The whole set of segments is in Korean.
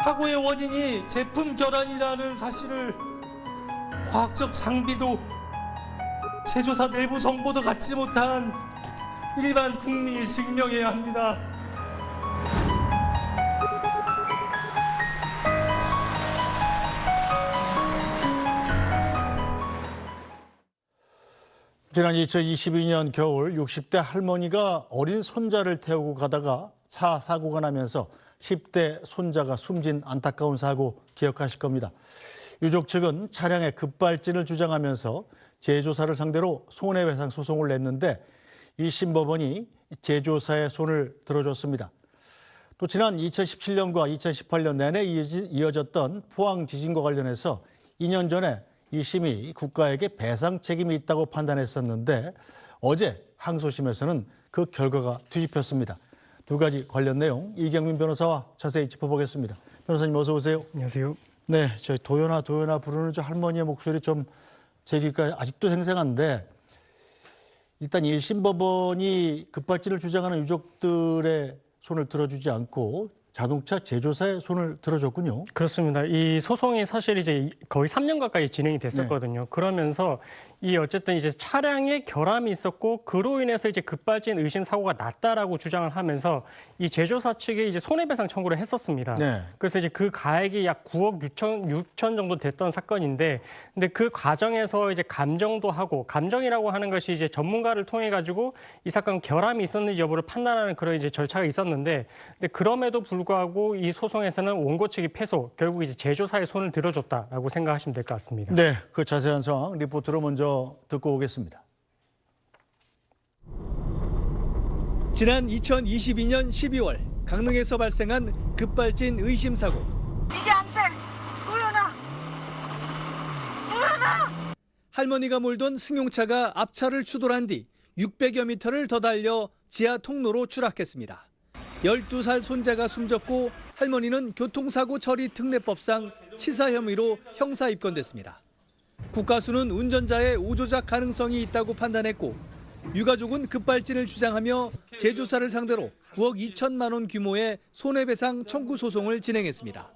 사고의 원인이 제품 결함이라는 사실을 과학적 장비도 제조사 내부 정보도 갖지 못한 일반 국민이 증명해야 합니다. 지난 2022년 겨울 60대 할머니가 어린 손자를 태우고 가다가 차 사고가 나면서 10대 손자가 숨진 안타까운 사고 기억하실 겁니다. 유족 측은 차량의 급발진을 주장하면서 제조사를 상대로 손해배상 소송을 냈는데 1심 법원이 제조사의 손을 들어줬습니다. 또 지난 2017년과 2018년 내내 이어졌던 포항 지진과 관련해서 2년 전에 1심이 국가에게 배상 책임이 있다고 판단했었는데 어제 항소심에서는 그 결과가 뒤집혔습니다. 두 가지 관련 내용 이경민 변호사와 자세히 짚어보겠습니다. 변호사님 어서 오세요. 안녕하세요. 네, 저희 도연아 부르는 저 할머니의 목소리 좀 제 귓가에 아직도 생생한데 일단 1심 법원이 급발진을 주장하는 유족들의 손을 들어주지 않고 자동차 제조사의 손을 들어줬군요. 그렇습니다. 이 소송이 사실 이제 거의 3년 가까이 진행이 됐었거든요. 그러면서 이 어쨌든 이제 차량에 결함이 있었고 그로 인해서 이제 급발진 의심 사고가 났다라고 주장을 하면서 이 제조사 측에 이제 손해배상 청구를 했었습니다. 그래서 이제 그 가액이 약 9억 6천 정도 됐던 사건인데, 근데 그 과정에서 이제 감정도 하고, 감정이라고 하는 것이 이제 전문가를 통해 가지고 이 사건 결함이 있었는지 여부를 판단하는 그런 이제 절차가 있었는데, 근데 그럼에도 불구하고 이 소송에서는 원고 측이 패소, 결국 이제 제조사의 손을 들어줬다라고 생각하시면 될 것 같습니다. 네, 그 자세한 상황 리포트로 먼저 듣고 오겠습니다. 지난 2022년 12월 강릉에서 발생한 급발진 의심 사고. 이게 안 돼! 도연아! 도연아! 할머니가 몰던 승용차가 앞차를 추돌한 뒤 600여 미터를 더 달려 지하 통로로 추락했습니다. 12살 손자가 숨졌고 할머니는 교통사고 처리 특례법상 치사 혐의로 형사 입건됐습니다. 국가수는 운전자의 오조작 가능성이 있다고 판단했고 유가족은 급발진을 주장하며 제조사를 상대로 9억 2천만 원 규모의 손해배상 청구 소송을 진행했습니다.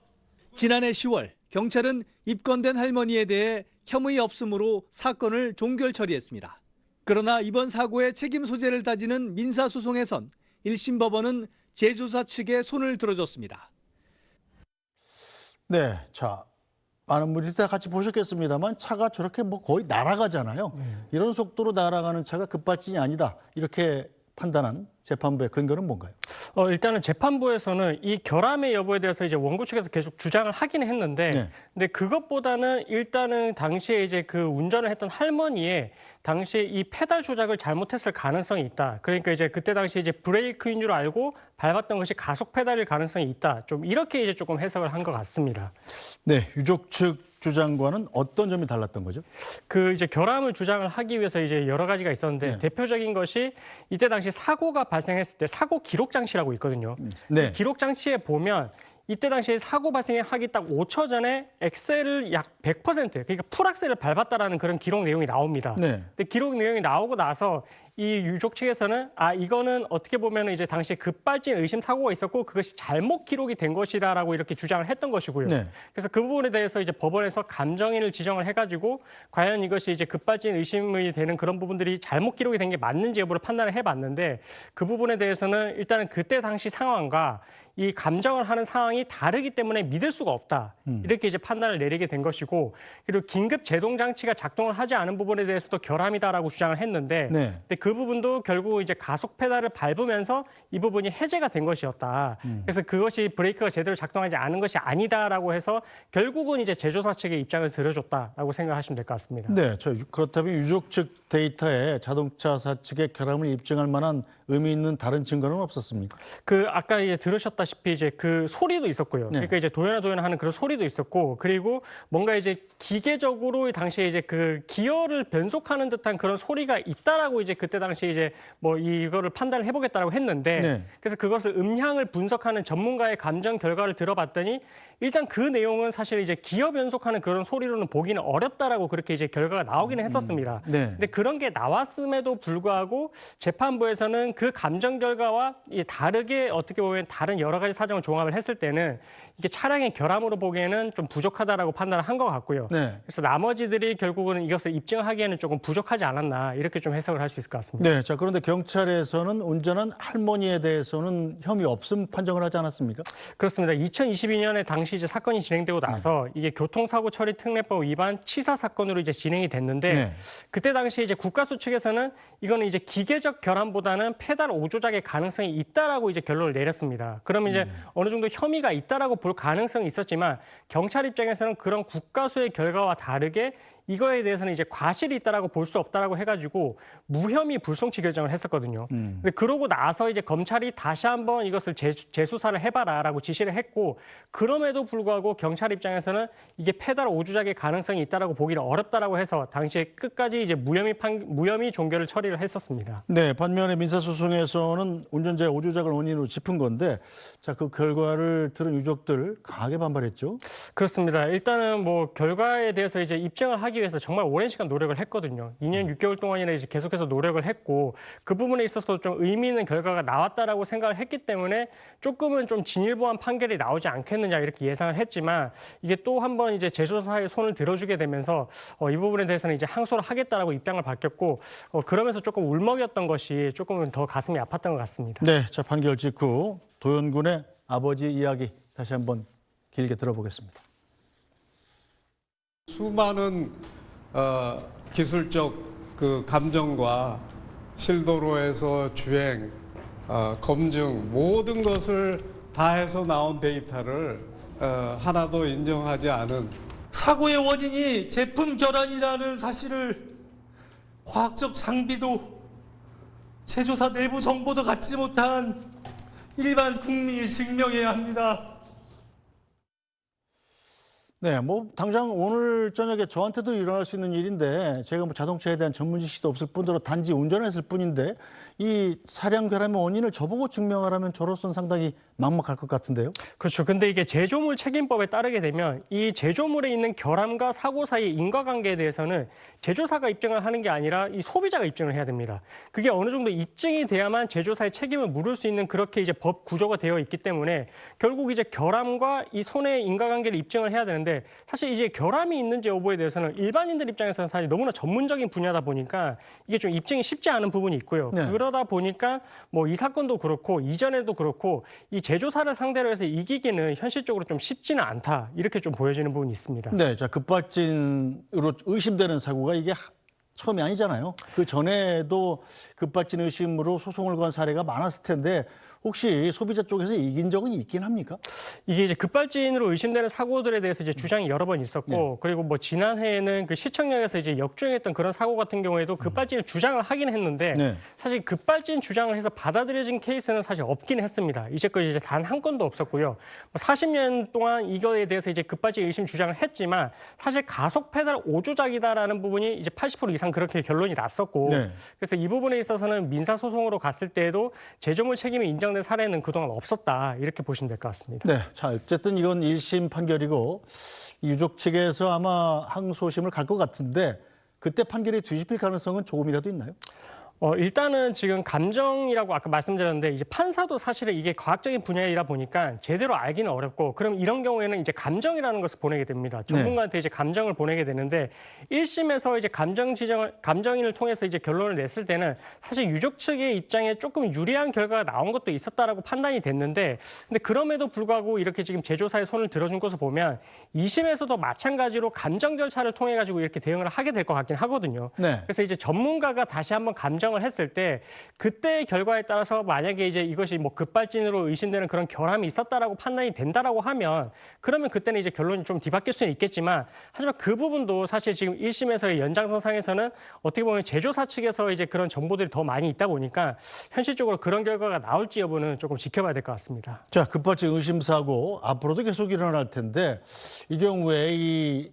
지난해 10월 경찰은 입건된 할머니에 대해 혐의 없음으로 사건을 종결 처리했습니다. 그러나 이번 사고의 책임 소재를 따지는 민사소송에선 1심 법원은 제조사 측에 손을 들어줬습니다. 네, 자 많은 분들이 다 같이 보셨겠습니다만 차가 저렇게 뭐 거의 날아가잖아요. 이런 속도로 날아가는 차가 급발진이 아니다. 이렇게 판단한 재판부의 근거는 뭔가요? 일단은 재판부에서는 이 결함의 여부에 대해서 이제 원고 측에서 계속 주장을 하긴 했는데, 근데 그것보다는 일단은 당시에 이제 그 운전을 했던 할머니의 당시에 이 페달 조작을 잘못했을 가능성이 있다. 그러니까 이제 그때 당시 이제 브레이크인 줄 알고 밟았던 것이 가속 페달일 가능성이 있다. 좀 이렇게 이제 조금 해석을 한 것 같습니다. 네, 유족 측 주장과는 어떤 점이 달랐던 거죠? 그 이제 결함을 주장을 하기 위해서 이제 여러 가지가 있었는데 대표적인 것이 이때 당시 사고가 발생했을 때 사고 기록 장치라고 있거든요. 이 기록 장치에 보면 이때 당시에 사고 발생하기 딱 5초 전에 엑셀을 약 100% 그러니까 풀악셀을 밟았다라는 그런 기록 내용이 나옵니다. 근데 기록 내용이 나오고 나서 이 유족 측에서는 이거는 어떻게 보면 이제 당시에 급발진 의심 사고가 있었고 그것이 잘못 기록이 된 것이다라고 이렇게 주장을 했던 것이고요. 그래서 그 부분에 대해서 이제 법원에서 감정인을 지정을 해가지고 과연 이것이 이제 급발진 의심이 되는 그런 부분들이 잘못 기록이 된 게 맞는지 여부를 판단을 해봤는데 그 부분에 대해서는 일단은 그때 당시 상황과 이 감정을 하는 상황이 다르기 때문에 믿을 수가 없다. 이렇게 이제 판단을 내리게 된 것이고, 그리고 긴급 제동 장치가 작동을 하지 않은 부분에 대해서도 결함이다라고 주장을 했는데, 근데 그 부분도 결국 이제 가속 페달을 밟으면서 이 부분이 해제가 된 것이었다. 그래서 그것이 브레이크가 제대로 작동하지 않은 것이 아니다라고 해서 결국은 이제 제조사 측의 입장을 들어줬다라고 생각하시면 될 것 같습니다. 네, 그렇다면 유족 측 데이터에 자동차사 측의 결함을 입증할 만한 의미 있는 다른 증거는 없었습니까? 그 아까 이제 들으셨다시피 이제 그 소리도 있었고요. 그러니까 이제 도연아 하는 그런 소리도 있었고, 그리고 뭔가 이제 기계적으로 당시에 이제 그 기어를 변속하는 듯한 그런 소리가 있다라고 이제 그때 당시 이제 뭐 이거를 판단을 해보겠다라고 했는데, 그래서 그것을 음향을 분석하는 전문가의 감정 결과를 들어봤더니 일단 그 내용은 사실 이제 기어 변속하는 그런 소리로는 보기는 어렵다라고 그렇게 이제 결과가 나오기는 했었습니다. 근데 그런 게 나왔음에도 불구하고 재판부에서는 그 감정 결과와 다르게 어떻게 보면 다른 여러 여러 가지 사정을 종합을 했을 때는 이게 차량의 결함으로 보기에는 좀 부족하다라고 판단을 한 것 같고요. 네. 그래서 나머지들이 결국은 이것을 입증하기에는 조금 부족하지 않았나 이렇게 좀 해석을 할 수 있을 것 같습니다. 네. 자, 그런데 경찰에서는 운전한 할머니에 대해서는 혐의 없음 판정을 하지 않았습니까? 그렇습니다. 2022년에 당시 이제 사건이 진행되고 나서 이게 교통사고 처리 특례법 위반 치사 사건으로 이제 진행이 됐는데 네. 그때 당시 이제 국가수 측에서는 이거는 이제 기계적 결함보다는 페달 오조작의 가능성이 있다라고 이제 결론을 내렸습니다. 그러면 이제 어느 정도 혐의가 있다라고 볼 가능성이 있었지만 경찰 입장에서는 그런 국가수의 결과와 다르게 이거에 대해서는 이제 과실이 있다라고 볼 수 없다라고 해가지고 무혐의 불송치 결정을 했었거든요. 근데 그러고 나서 이제 검찰이 다시 한번 이것을 재수사를 해봐라라고 지시를 했고 그럼에도 불구하고 경찰 입장에서는 이게 페달 오조작의 가능성이 있다라고 보기는 어렵다라고 해서 당시에 끝까지 이제 무혐의 종결을 처리를 했었습니다. 네. 반면에 민사소송에서는 운전자의 오조작을 원인으로 짚은 건데 자, 그 결과를 들은 유족들 강하게 반발했죠. 그렇습니다. 일단은 뭐 결과에 대해서 이제 입증을 하기 위해서 정말 오랜 시간 노력을 했거든요. 2년 6개월 동안이나 이제 계속해서 노력을 했고 그 부분에 있어서 좀 의미 있는 결과가 나왔다라고 생각을 했기 때문에 조금은 좀 진일보한 판결이 나오지 않겠느냐 이렇게 예상을 했지만 이게 또 한번 이제 재조사에 손을 들어주게 되면서 이 부분에 대해서는 이제 항소를 하겠다라고 입장을 밝혔고 그러면서 조금 울먹였던 것이 조금은 더 가슴이 아팠던 것 같습니다. 네. 자, 판결 직후 도현군의 아버지 이야기 다시 한번 길게 들어보겠습니다. 수많은 기술적 그 감정과 실도로에서 주행, 검증 모든 것을 다해서 나온 데이터를 하나도 인정하지 않은 사고의 원인이 제품 결함이라는 사실을 과학적 장비도 제조사 내부 정보도 갖지 못한 일반 국민이 증명해야 합니다. 네, 뭐 당장 오늘 저녁에 저한테도 일어날 수 있는 일인데 제가 뭐 자동차에 대한 전문 지식도 없을 뿐더러 단지 운전했을 뿐인데 이 차량 결함의 원인을 저보고 증명하라면 저로서는 상당히 막막할 것 같은데요. 그렇죠. 근데 이게 제조물 책임법에 따르게 되면 이 제조물에 있는 결함과 사고 사이의 인과관계에 대해서는 제조사가 입증을 하는 게 아니라 이 소비자가 입증을 해야 됩니다. 그게 어느 정도 입증이 돼야만 제조사의 책임을 물을 수 있는 그렇게 이제 법 구조가 되어 있기 때문에 결국 이제 결함과 이 손해의 인과관계를 입증을 해야 되는데 사실 이제 결함이 있는지 여부에 대해서는 일반인들 입장에서는 사실 너무나 전문적인 분야다 보니까 이게 좀 입증이 쉽지 않은 부분이 있고요. 네. 그러다 보니까 뭐 이 사건도 그렇고 이전에도 그렇고 이 제조사를 상대로 해서 이기기는 현실적으로 좀 쉽지는 않다. 이렇게 좀 보여지는 부분이 있습니다. 네, 자, 급발진으로 의심되는 사고가 이게 처음이 아니잖아요. 그 전에도 급발진 의심으로 소송을 건 사례가 많았을 텐데 혹시 소비자 쪽에서 이긴 적은 있긴 합니까? 이게 이제 급발진으로 의심되는 사고들에 대해서 이제 주장이 여러 번 있었고, 네. 그리고 뭐 지난해에는 그 시청역에서 이제 역주행했던 그런 사고 같은 경우에도 급발진을 주장을 하긴 했는데, 네. 사실 급발진 주장을 해서 받아들여진 케이스는 사실 없긴 했습니다. 이제까지 이제 단 한 건도 없었고요. 뭐 40년 동안 이거에 대해서 이제 급발진 의심 주장을 했지만, 사실 가속 페달 오조작이다라는 부분이 이제 80% 이상 그렇게 결론이 났었고, 네. 그래서 이 부분에 있어서는 민사 소송으로 갔을 때에도 제조물 책임이 인정된 사례는 그동안 없었다 이렇게 보시면 될 것 같습니다. 네, 자, 어쨌든 이건 1심 판결이고 유족 측에서 아마 항소심을 갈 것 같은데 그때 판결이 뒤집힐 가능성은 조금이라도 있나요? 일단은 지금 감정이라고 아까 말씀드렸는데 이제 판사도 사실은 이게 과학적인 분야이다 보니까 제대로 알기는 어렵고 그럼 이런 경우에는 이제 감정이라는 것을 보내게 됩니다. 전문가한테 이제 감정을 보내게 되는데 1심에서 이제 감정인을 통해서 이제 결론을 냈을 때는 사실 유족 측의 입장에 조금 유리한 결과가 나온 것도 있었다라고 판단이 됐는데 근데 그럼에도 불구하고 이렇게 지금 제조사의 손을 들어준 것을 보면 2심에서도 마찬가지로 감정 절차를 통해 가지고 이렇게 대응을 하게 될 것 같긴 하거든요. 네. 그래서 이제 전문가가 다시 한번 감정을 했을 때 그때의 결과에 따라서 만약에 이제 이것이 뭐 급발진으로 의심되는 그런 결함이 있었다라고 판단이 된다라고 하면 그러면 그때는 이제 결론이 좀 뒤바뀔 수는 있겠지만 하지만 그 부분도 사실 지금 1심에서의 연장선상에서는 어떻게 보면 제조사 측에서 이제 그런 정보들이 더 많이 있다 보니까 현실적으로 그런 결과가 나올지 여부는 조금 지켜봐야 될 것 같습니다. 자, 급발진 의심 사고 앞으로도 계속 일어날 텐데 이 경우에 이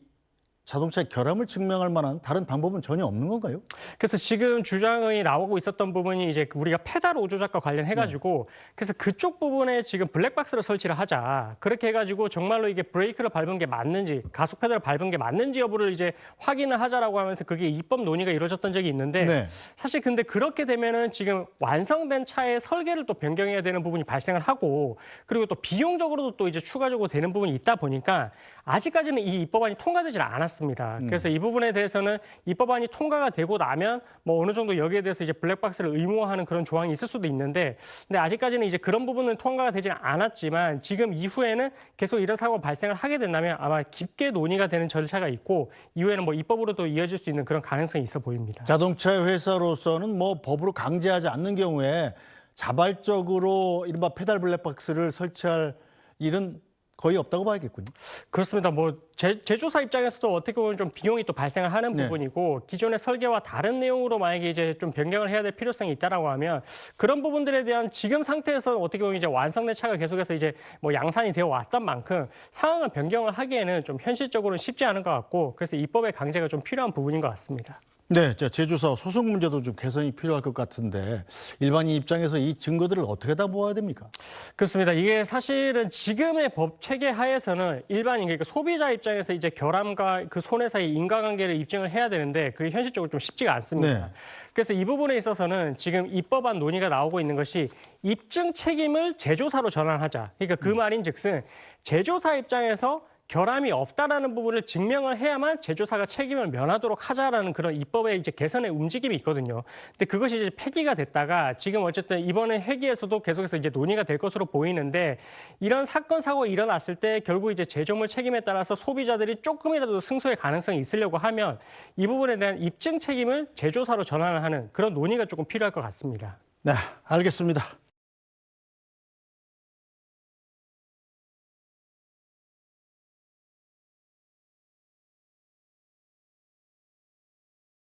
자동차의 결함을 증명할 만한 다른 방법은 전혀 없는 건가요? 그래서 지금 주장이 나오고 있었던 부분이 이제 우리가 페달 오조작과 관련해가지고 그래서 그쪽 부분에 지금 블랙박스를 설치를 하자. 그렇게 해가지고 정말로 이게 브레이크를 밟은 게 맞는지 가속 페달을 밟은 게 맞는지 여부를 이제 확인을 하자라고 하면서 그게 입법 논의가 이루어졌던 적이 있는데 네. 사실 근데 그렇게 되면은 지금 완성된 차의 설계를 또 변경해야 되는 부분이 발생을 하고 그리고 또 비용적으로도 또 이제 추가적으로 되는 부분이 있다 보니까 아직까지는 이 입법안이 통과되질 않았습니다. 그래서 이 부분에 대해서는 입법안이 통과가 되고 나면 뭐 어느 정도 여기에 대해서 이제 블랙박스를 의무화하는 그런 조항이 있을 수도 있는데 근데 아직까지는 이제 그런 부분은 통과가 되지는 않았지만 지금 이후에는 계속 이런 사고가 발생을 하게 된다면 아마 깊게 논의가 되는 절차가 있고 이후에는 뭐 입법으로도 이어질 수 있는 그런 가능성이 있어 보입니다. 자동차 회사로서는 뭐 법으로 강제하지 않는 경우에 자발적으로 이른바 페달 블랙박스를 설치할 일은 거의 없다고 봐야겠군요. 그렇습니다. 뭐 제조사 입장에서도 어떻게 보면 좀 비용이 또 발생을 하는 네. 부분이고 기존의 설계와 다른 내용으로 만약에 이제 좀 변경을 해야 될 필요성이 있다라고 하면 그런 부분들에 대한 지금 상태에서 어떻게 보면 이제 완성된 차가 계속해서 이제 뭐 양산이 되어 왔던 만큼 상황을 변경을 하기에는 좀 현실적으로는 쉽지 않은 것 같고 그래서 입법의 강제가 좀 필요한 부분인 것 같습니다. 네, 제조사 소송 문제도 좀 개선이 필요할 것 같은데 일반인 입장에서 이 증거들을 어떻게 다 모아야 됩니까? 그렇습니다. 이게 사실은 지금의 법 체계 하에서는 일반인 그러니까 소비자 입장에서 이제 결함과 그 손해 사이 인과관계를 입증을 해야 되는데 그게 현실적으로 좀 쉽지가 않습니다. 네. 그래서 이 부분에 있어서는 지금 입법안 논의가 나오고 있는 것이 입증 책임을 제조사로 전환하자. 그러니까 그 말인즉슨 제조사 입장에서 결함이 없다라는 부분을 증명을 해야만 제조사가 책임을 면하도록 하자라는 그런 입법의 이제 개선의 움직임이 있거든요. 근데 그것이 이제 폐기가 됐다가 지금 어쨌든 이번에 회기에서도 계속해서 이제 논의가 될 것으로 보이는데 이런 사건 사고가 일어났을 때 결국 이제 제조물 책임에 따라서 소비자들이 조금이라도 승소의 가능성이 있으려고 하면 이 부분에 대한 입증 책임을 제조사로 전환을 하는 그런 논의가 조금 필요할 것 같습니다. 네, 알겠습니다.